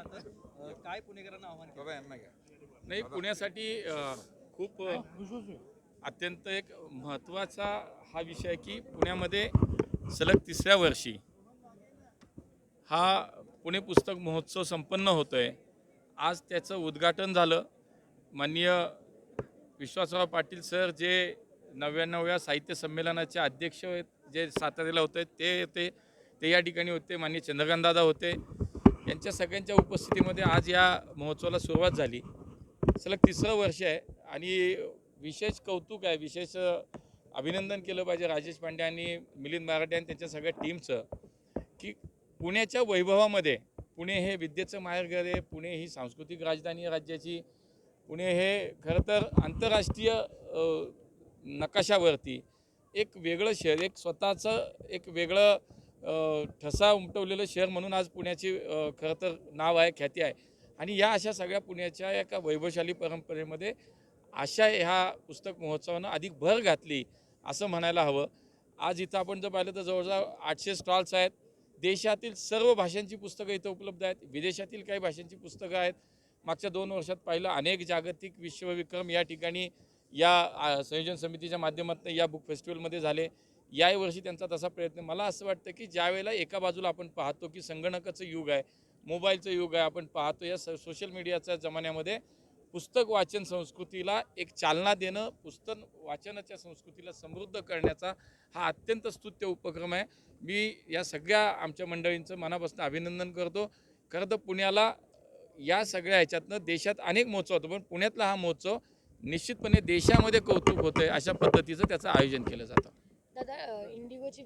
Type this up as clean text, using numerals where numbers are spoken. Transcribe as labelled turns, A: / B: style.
A: तर काय पुणेकरांना आव्हान केलं?
B: नाही, पुण्यासाठी खूप अत्यंत एक महत्त्वाचा हा विषय आहे की पुण्यामध्ये सलग तिसऱ्या वर्षी हा पुणे पुस्तक महोत्सव संपन्न होतो आहे. आज त्याचं उद्घाटन झालं. माननीय विश्वासराव पाटील सर जे 99व्या साहित्य संमेलनाचे अध्यक्ष आहेत, जे साताऱ्याला होते ते या ठिकाणी होते. माननीय चंद्रकांतदादा होते. यांच्या सगळ्यांच्या उपस्थितीमध्ये आज या महोत्सवाला सुरुवात झाली. सलग तिसरं वर्ष आहे आणि विशेष कौतुक आहे, विशेष अभिनंदन केलं पाहिजे राजेश पांडे आणि मिलिंद मराठे आणि त्यांच्या सगळ्या टीमचं की पुण्याच्या वैभवामध्ये, पुणे हे विद्येचं माहेरघर आहे, पुणे ही सांस्कृतिक राजधानी आहे राज्याची, पुणे हे खरं तर आंतरराष्ट्रीय नकाशावरती एक वेगळं शहर, एक स्वतःचं एक वेगळं ठसा उमटवलेलं शहर म्हणून आज पुण्याची खरं तर नाव आहे, ख्याती आहे. आणि या अशा सगळ्या पुण्याच्या एका वैभवशाली परंपरेमध्ये अशा ह्या पुस्तक महोत्सवानं अधिक भर घातली असं म्हणायला हवं. आज इथं आपण जर पाहिलं तर जवळजवळ 800 स्टॉल्स आहेत. देशातील सर्व भाषांची पुस्तकं इथं उपलब्ध आहेत. विदेशातील काही भाषांची पुस्तकं आहेत. मागच्या 2 वर्षात पाहिलं अनेक जागतिक विश्वविक्रम या ठिकाणी या संयोजन समितीच्या माध्यमातून या बुक फेस्टिवलमध्ये झाले. याही वर्षी त्यांचा तसा प्रयत्न. मला असं वाटतं की ज्यावेळेला एका बाजूला आपण पाहतो की संगणकाचं युग आहे, मोबाईलचं युग आहे, आपण पाहतो या सोशल मीडियाच्या जमान्यामध्ये पुस्तक वाचन संस्कृतीला एक चालना देणं, पुस्तक वाचनाच्या संस्कृतीला समृद्ध करण्याचा हा अत्यंत स्तुत्य उपक्रम आहे. मी या सगळ्या आमच्या मंडळींचं मनापासून अभिनंदन करतो. खरं तर पुण्याला या सगळ्या ह्याच्यातनं देशात अनेक महोत्सव होतो, पण पुण्यातला हा महोत्सव निश्चितपणे देशामध्ये कौतुक होतं आहे अशा पद्धतीचं त्याचं आयोजन केलं जातं.
C: दादा इंडिगोची